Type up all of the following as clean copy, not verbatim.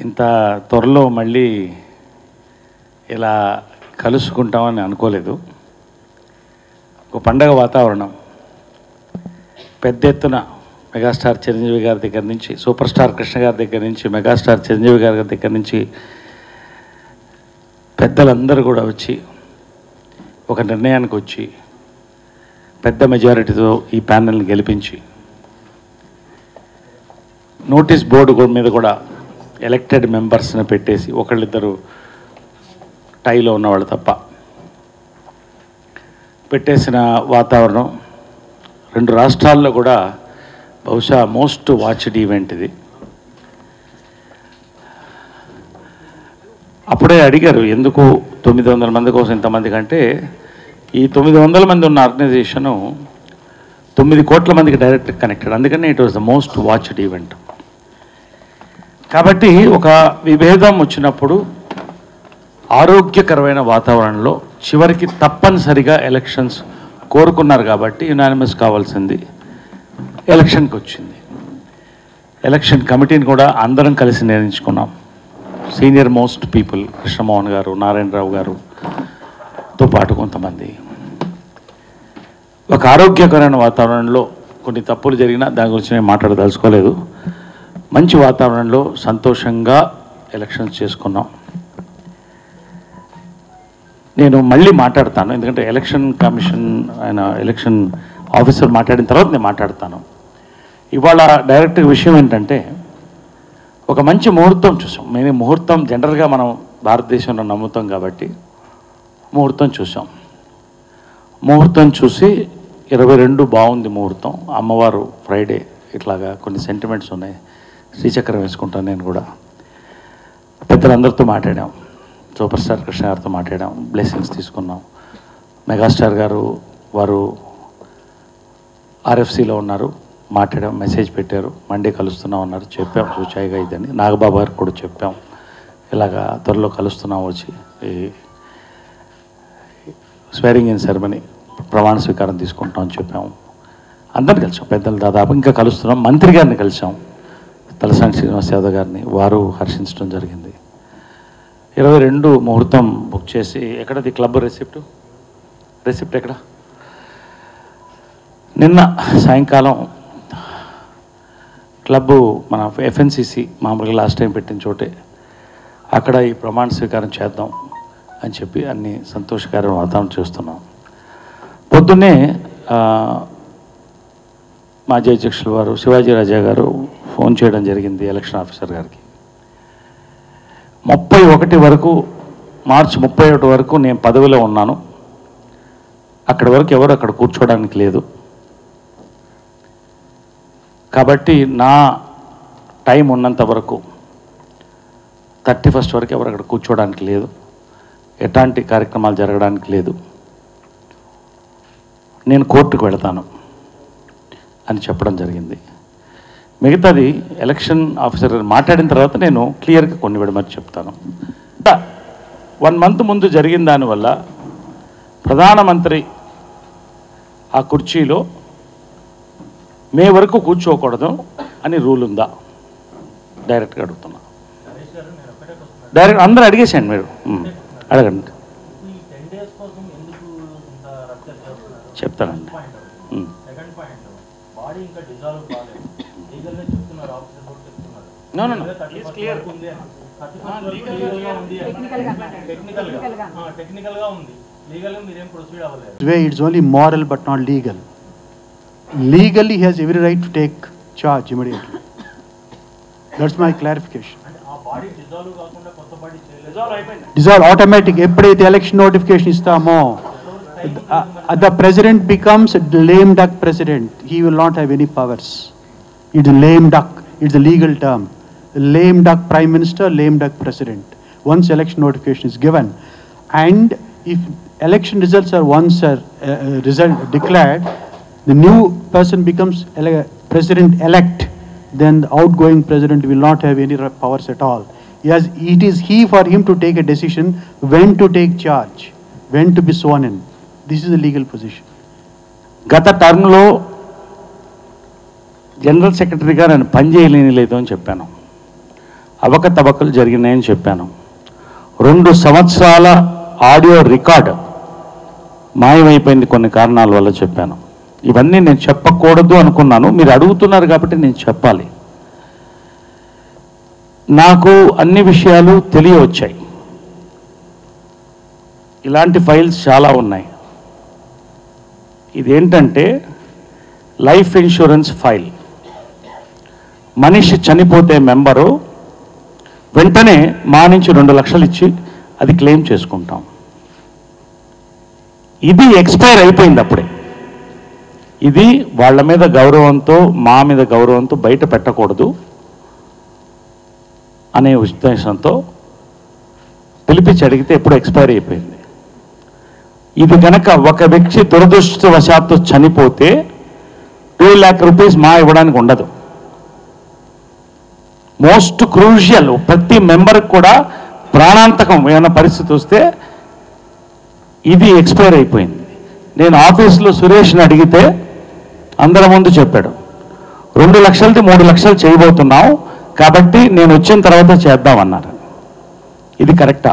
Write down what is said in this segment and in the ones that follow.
ఇంత త్వరలో మళ్ళీ ఇలా కలుసుకుంటామని అనుకోలేదు. ఒక పండగ వాతావరణం, పెద్ద ఎత్తున మెగాస్టార్ చిరంజీవి గారి దగ్గర నుంచి, సూపర్ స్టార్ కృష్ణ గారి దగ్గర నుంచి, మెగాస్టార్ చిరంజీవి గారి దగ్గర నుంచి పెద్దలందరూ కూడా వచ్చి ఒక నిర్ణయానికి వచ్చి పెద్ద మెజారిటీతో ఈ ప్యానెల్ని గెలిపించి నోటీస్ బోర్డు మీద కూడా ఎలక్టెడ్ మెంబర్స్ని పెట్టేసి ఒకళ్ళిద్దరు టైలో ఉన్నవాళ్ళు తప్ప పెట్టేసిన వాతావరణం రెండు రాష్ట్రాల్లో కూడా బహుశా మోస్ట్ వాచ్డ్ ఈవెంట్ ఇది. అప్పుడే అడిగారు ఎందుకు 900 మంది కోసం ఇంతమంది కంటే, ఈ 900 మంది ఉన్న ఆర్గనైజేషను 9 కోట్ల మందికి డైరెక్ట్ కనెక్టెడ్, అందుకని it was the most watched event. కాబట్టి ఒక విభేదం వచ్చినప్పుడు ఆరోగ్యకరమైన వాతావరణంలో చివరికి తప్పనిసరిగా ఎలక్షన్స్ కోరుకున్నారు కాబట్టి యునానిమస్ కావాల్సింది ఎలక్షన్కి వచ్చింది. ఎలక్షన్ కమిటీని కూడా అందరం కలిసి నిర్ణయించుకున్నాం. సీనియర్ మోస్ట్ పీపుల్ కృష్ణమోహన్ గారు, నారాయణరావు గారుతో పాటు కొంతమంది. ఒక ఆరోగ్యకరమైన వాతావరణంలో కొన్ని తప్పులు జరిగినా దాని గురించి నేను మాట్లాడదలుచుకోలేదు. మంచి వాతావరణంలో సంతోషంగా ఎలక్షన్స్ చేసుకున్నాం. నేను మళ్ళీ మాట్లాడతాను, ఎందుకంటే ఎలక్షన్ కమిషన్ ఆయన ఎలక్షన్ ఆఫీసర్ మాట్లాడిన తర్వాత నేను మాట్లాడతాను. ఇవాళ డైరెక్ట్ విషయం ఏంటంటే, ఒక మంచి ముహూర్తం చూసాం. మేము ముహూర్తం జనరల్గా మనం భారతదేశంలో నమ్ముతాం కాబట్టి ముహూర్తం చూసాం. ముహూర్తం చూసి 22 బాగుంది ముహూర్తం. అమ్మవారు ఫ్రైడే, ఇట్లాగా కొన్ని సెంటిమెంట్స్ ఉన్నాయి. శ్రీచక్రం వేసుకుంటాను నేను కూడా. పెద్దలందరితో మాట్లాడాం, సూపర్ స్టార్ కృష్ణ గారితో మాట్లాడాం, బ్లెస్సింగ్స్ తీసుకున్నాం. మెగాస్టార్ గారు వారు ఆర్ఎఫ్సిలో ఉన్నారు, మాట్లాడాం, మెసేజ్ పెట్టారు, మండే కలుస్తున్నాం అన్నారు, చెప్పాం సూచాయిగా ఇదని. నాగబాబు గారు కూడా చెప్పాం, ఇలాగా త్వరలో కలుస్తున్నాం, వచ్చి ఈ స్వేరింగ్ ఇన్ సెరమనీ ప్రమాణ స్వీకారం తీసుకుంటామని చెప్పాము. అందరిని కలిసాం, పెద్దలు దాదాపు ఇంకా కలుస్తున్నాం. మంత్రి గారిని కలిసాం, తలసాని శ్రీనివాస్ యాదవ్ గారిని, వారు హర్షించడం జరిగింది. 22 ముహూర్తం బుక్ చేసి, ఎక్కడది క్లబ్ రెసిప్ట్ ఎక్కడ? నిన్న సాయంకాలం క్లబ్బు మన ఎఫ్ఎన్సిసి మామూలుగా లాస్ట్ టైం పెట్టిన చోటే, అక్కడ ఈ ప్రమాణ స్వీకారం చేద్దాం అని చెప్పి అన్ని సంతోషకరమైన వాతావరణం చూస్తున్నాం. పొద్దున్నే మాజీ అధ్యక్షులు వారు శివాజీ రాజా గారు ఫోన్ చేయడం జరిగింది ఎలక్షన్ ఆఫీసర్ గారికి. 31 వరకు, మార్చి 31 వరకు నేను పదవిలో ఉన్నాను, అక్కడి వరకు ఎవరు అక్కడ కూర్చోవడానికి లేదు, కాబట్టి నా టైం ఉన్నంత వరకు 31 వరకు ఎవరు అక్కడ కూర్చోవడానికి లేదు, ఎట్లాంటి కార్యక్రమాలు జరగడానికి లేదు, నేను కోర్టుకు వెళతాను అని చెప్పడం జరిగింది. మిగతాది ఎలక్షన్ ఆఫీసర్ మాట్లాడిన తర్వాత నేను క్లియర్గా కొన్ని విడమని చెప్తాను. 1 మంత్ ముందు జరిగిన దానివల్ల ప్రధానమంత్రి ఆ కుర్చీలో మే వరకు కూర్చోకూడదు అని రూల్ ఉందా? డైరెక్ట్గా అడుగుతున్నా. డైరెక్ట్ అందరూ అడిగేసేయండి, మీరు అడగండి, చెప్తానండి. It's only moral but not legal. Legally, he has every right to take charge immediately. That's my clarification. Dissolve automatic. ఎప్పుడైతే ఎలక్షన్ నోటిఫికేషన్ ఇస్తామో, the president becomes a lame duck president. He will not have any powers. It's a lame duck. It's a legal term. Lame duck prime minister, lame duck president. Once election notification is given, and if election results are once result declared, the new person becomes president-elect, then the outgoing president will not have any powers at all. Yes, it is for him to take a decision when to take charge, when to be sworn in. This is a legal position. గత టర్మ్లో general సెక్రటరీగా నేను పనిచేయలేని లేదు అని చెప్పాను. అవకతవకలు జరిగినాయని చెప్పాను. 2 సంవత్సరాల ఆడియో రికార్డ్ మాయమైపోయింది కొన్ని కారణాల వల్ల చెప్పాను. ఇవన్నీ నేను చెప్పకూడదు అనుకున్నాను, మీరు అడుగుతున్నారు కాబట్టి నేను చెప్పాలి. నాకు అన్ని విషయాలు తెలియవచ్చాయి. ఇలాంటి ఫైల్స్ చాలా ఉన్నాయి. ఇదేంటంటే లైఫ్ ఇన్సూరెన్స్ ఫైల్. మనిషి చనిపోతే మెంబరు వెంటనే మా నుంచి 2 లక్షలు ఇచ్చి అది క్లెయిమ్ చేసుకుంటాం. ఇది ఎక్స్పైర్ అయిపోయింది అప్పుడే. ఇది వాళ్ళ మీద గౌరవంతో మా మీద గౌరవంతో బయట పెట్టకూడదు అనే ఉద్దేశంతో పిలిపించి అడిగితే ఎప్పుడు ఎక్స్పైర్ అయిపోయింది. ఇది కనుక ఒక వ్యక్తి దురదృష్టవశాత్తు చనిపోతే 2 lakh రూపీస్ మా ఇవ్వడానికి ఉండదు. మోస్ట్ క్రూషియల్, ప్రతి మెంబర్కి కూడా ప్రాణాంతకం ఏమైనా పరిస్థితి వస్తే ఇది ఎక్స్పైర్ అయిపోయింది. నేను ఆఫీస్లో సురేష్ని అడిగితే అందరి ముందు చెప్పాడు, 2 లక్షలది 3 లక్షలు చేయబోతున్నాం కాబట్టి నేను వచ్చిన తర్వాత చేద్దామన్నారు. ఇది కరెక్టా?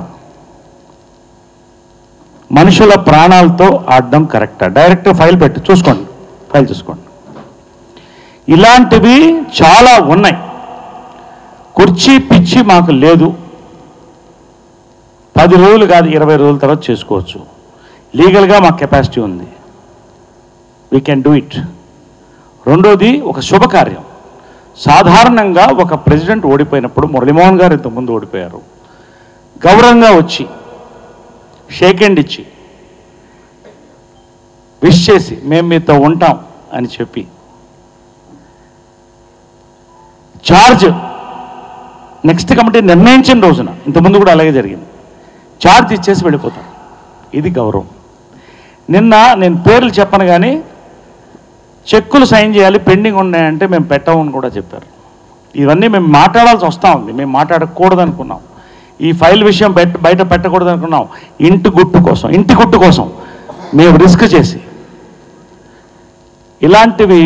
మనుషుల ప్రాణాలతో ఆడడం కరెక్టా? డైరెక్ట్ ఫైల్ పెట్టి చూసుకోండి, ఫైల్ చూసుకోండి. ఇలాంటివి చాలా ఉన్నాయి. కుర్చీ పిచ్చి మాకు లేదు. 10 రోజులు కాదు 20 రోజుల తర్వాత చేసుకోవచ్చు. లీగల్గా మాకు కెపాసిటీ ఉంది. We can do it. రెండోది ఒక శుభకార్యం. సాధారణంగా ఒక ప్రెసిడెంట్ ఓడిపోయినప్పుడు, మురళీమోహన్ గారు ఇంతకుముందు ఓడిపోయారు, గౌరవంగా వచ్చి షేక్ హ్యాండ్ ఇచ్చి విష్ చేసి మేము మీతో ఉంటాం అని చెప్పి ఛార్జ్ నెక్స్ట్ కమిటీ నిర్ణయించిన రోజున, ఇంతకుముందు కూడా అలాగే జరిగింది, ఛార్జ్ ఇచ్చేసి వెళ్ళిపోతాం. ఇది గౌరవం. నిన్న నేను పేర్లు చెప్పను కానీ చెక్కులు సైన్ చేయాలి, పెండింగ్ ఉన్నాయంటే మేము పెట్టమని కూడా చెప్పారు. ఇవన్నీ మేము మాట్లాడాల్సి వస్తూ ఉంది. మేము మాట్లాడకూడదు అనుకున్నాం. ఈ ఫైల్ విషయం బయట పెట్టకూడదు అనుకున్నాం. ఇంటి గుట్టు కోసం మేము రిస్క్ చేసి, ఇలాంటివి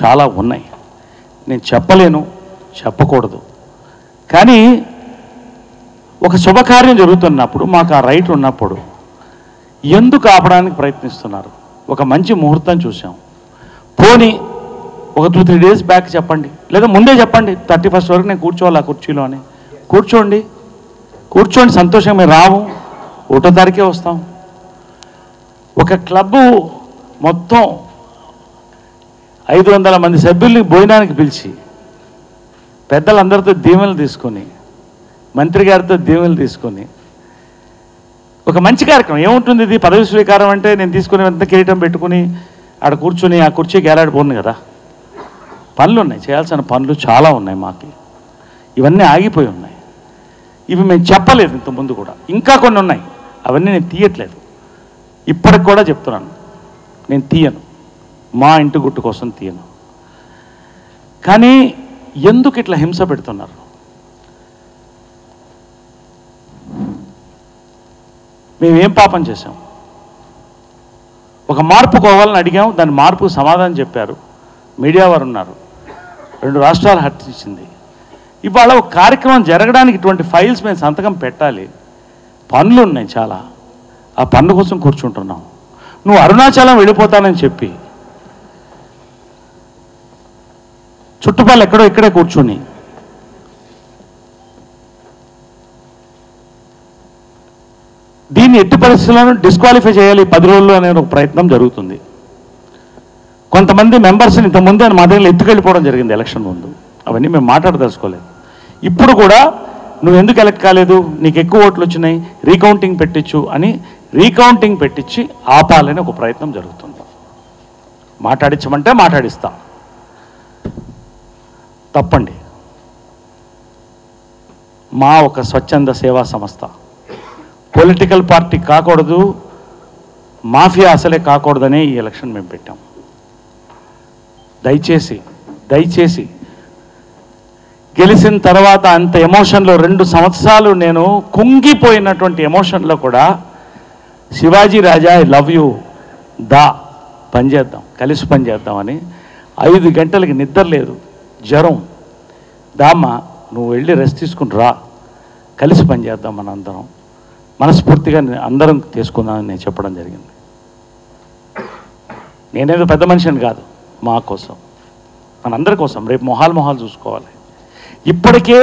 చాలా ఉన్నాయి. నేను చెప్పలేను, చెప్పకూడదు. కానీ ఒక శుభకార్యం జరుగుతున్నప్పుడు, మాకు ఆ రైట్ ఉన్నప్పుడు ఎందుకు ఆపడానికి ప్రయత్నిస్తున్నారు? ఒక మంచి ముహూర్తం చూసాం. పోనీ ఒక 2-3 days బ్యాక్ చెప్పండి, లేదా ముందే చెప్పండి 31st వరకు నేను కూర్చోవాలి ఆ కుర్చీలో అని. కూర్చోండి, సంతోషంగా మేము రాము, 1వ తారీఖే వస్తాం. ఒక క్లబ్బు మొత్తం 500 మంది సభ్యుల్ని భోజనానికి పిలిచి పెద్దలందరితో దీవెనలు తీసుకొని, మంత్రి గారితో దీవెనలు తీసుకొని, ఒక మంచి కార్యక్రమం. ఏముంటుంది ఇది? పదవి స్వీకారం అంటే నేను తీసుకుని ఎంత కిరీటం పెట్టుకుని ఆడ కూర్చొని ఆ కుర్చీకి ఏలాడిపోను కదా. పనులు ఉన్నాయి, చేయాల్సిన పనులు చాలా ఉన్నాయి మాకు. ఇవన్నీ ఆగిపోయి ఉన్నాయి. ఇవి మేము చెప్పలేదు ఇంతకుముందు కూడా. ఇంకా కొన్ని ఉన్నాయి, అవన్నీ నేను తీయట్లేదు. ఇప్పటికి కూడా చెప్తున్నాను, నేను తీయను. మా ఇంటి గుట్టు కోసం తీయను. కానీ ఎందుకు ఇట్లా హింస పెడుతున్నారు? మేమేం పాపం చేశాం? ఒక మార్పు కోవాలని అడిగాం, దాని మార్పుకు సమాధానం చెప్పారు. మీడియా వారు ఉన్నారు, 2 రాష్ట్రాలు హర్షించింది. ఇవాళ ఒక కార్యక్రమం జరగడానికి ఇటువంటి ఫైల్స్ మేము సంతకం పెట్టాలి. పనులు ఉన్నాయి చాలా, ఆ పన్ను కోసం కూర్చుంటున్నాం. నువ్వు అరుణాచలం వెళ్ళిపోతానని చెప్పి చుట్టుపక్కల ఎక్కడో ఇక్కడే కూర్చుని దీన్ని ఎట్టి పరిస్థితులను డిస్క్వాలిఫై చేయాలి 10 రోజుల్లో అనే ఒక ప్రయత్నం జరుగుతుంది. కొంతమంది మెంబర్స్ని ఇంతకుముందే మా దగ్గర ఎత్తుకెళ్ళిపోవడం జరిగింది ఎలక్షన్ ముందు. అవన్నీ మేము మాట్లాడదలుచుకోలేదు. ఇప్పుడు కూడా నువ్వు ఎందుకు ఎలక్ట్ కాలేదు, నీకు ఎక్కువ ఓట్లు వచ్చినాయి, రీకౌంటింగ్ పెట్టించు అని రీకౌంటింగ్ పెట్టించి ఆపాలని ఒక ప్రయత్నం జరుగుతుంది. మాట్లాడించమంటే మాట్లాడిస్తా, తప్పండి. మా ఒక స్వచ్ఛంద సేవా సంస్థ, పొలిటికల్ పార్టీ కాకూడదు, మాఫియా అసలే కాకూడదనే ఈ ఎలక్షన్ మేము పెట్టాం. దయచేసి గెలిచిన తర్వాత అంత ఎమోషన్లో 2 సంవత్సరాలు నేను కుంగిపోయినటువంటి ఎమోషన్లో కూడా శివాజీ రాజా ఐ లవ్ యూ, పనిచేద్దాం, కలిసి పనిచేద్దామని 5 గంటలకి నిద్ర లేదు, జ్వరం, దామ్మ నువ్వు వెళ్ళి రెస్ట్ తీసుకుని రా, కలిసి పనిచేద్దాం మన అందరం, మనస్ఫూర్తిగా అందరం తీసుకుందామని నేను చెప్పడం జరిగింది. నేనేదో పెద్ద మనిషిని కాదు, మా కోసం, మనందరి కోసం, రేపు మొహాలు చూసుకోవాలి. ఇప్పటికే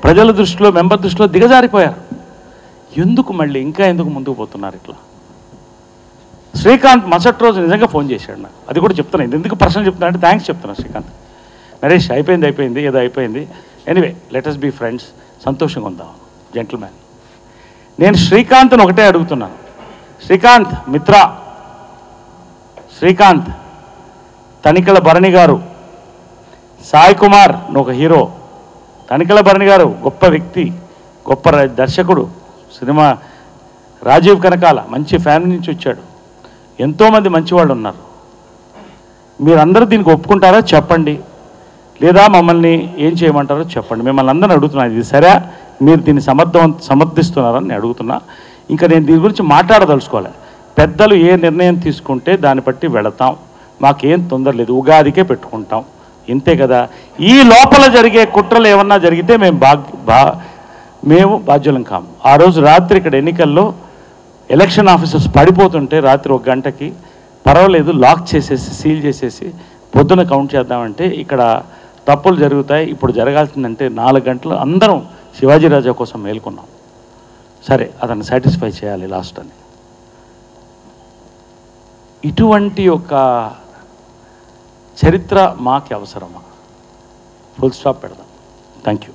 ప్రజల దృష్టిలో, మెంబర్ దృష్టిలో దిగజారిపోయారు. ఎందుకు మళ్ళీ ఇంకా ఎందుకు ముందుకు పోతున్నారు ఇట్లా? శ్రీకాంత్ మరుసటి రోజు నిజంగా ఫోన్ చేశాడు నాకు, అది కూడా చెప్తున్నాను. ఎందుకు ప్రశ్న చెప్తున్నా అంటే థ్యాంక్స్ చెప్తున్నాను శ్రీకాంత్. నరేష్ అయిపోయింది ఏదో అయిపోయింది, anyway let us be friends, సంతోషంగా ఉందాం, జెంటిల్మ్యాన్. నేను శ్రీకాంత్ని ఒకటే అడుగుతున్నాను, శ్రీకాంత్ మిత్ర, శ్రీకాంత్, తనికెళ్ళ భరణి గారు, సాయి కుమార్ నువ్వు ఒక హీరో, తనికెళ్ళ భరణి గారు గొప్ప వ్యక్తి, గొప్ప దర్శకుడు, సినిమా రాజీవ్ కనకాల మంచి ఫ్యామిలీ నుంచి వచ్చాడు, ఎంతోమంది మంచివాళ్ళు ఉన్నారు. మీరందరూ దీనికి ఒప్పుకుంటారా చెప్పండి, లేదా మమ్మల్ని ఏం చేయమంటారో చెప్పండి. మిమ్మల్ని అందరిని అడుగుతున్నాను, ఇది సరే, మీరు దీన్ని సమర్థిస్తున్నారని నేను అడుగుతున్నా. ఇంకా నేను దీని గురించి మాట్లాడదలుచుకోవాలి. పెద్దలు ఏ నిర్ణయం తీసుకుంటే దాన్ని బట్టి వెళతాం, మాకేం తొందర లేదు, ఉగాదికే పెట్టుకుంటాం, ఇంతే కదా. ఈ లోపల జరిగే కుట్రలు ఏమన్నా జరిగితే మేము బాధ్యులం కాము. ఆ రోజు రాత్రి ఇక్కడ ఎన్నికల్లో ఎలక్షన్ ఆఫీసర్స్ పడిపోతుంటే రాత్రి 1 గంటకి పర్వాలేదు లాక్ చేసేసి సీల్ చేసేసి పొద్దున కౌంట్ చేద్దామంటే ఇక్కడ తప్పులు జరుగుతాయి. ఇప్పుడు జరగాల్సిందంటే 4 గంటలు అందరం శివాజీ రాజా కోసం మేల్కొన్నాం. సరే అతన్ని సాటిస్ఫై చేయాలి లాస్ట్ అని. ఇటువంటి ఒక చరిత్ర మాకు అవసరమా? ఫుల్ స్టాప్ పెడదాం. Thank you.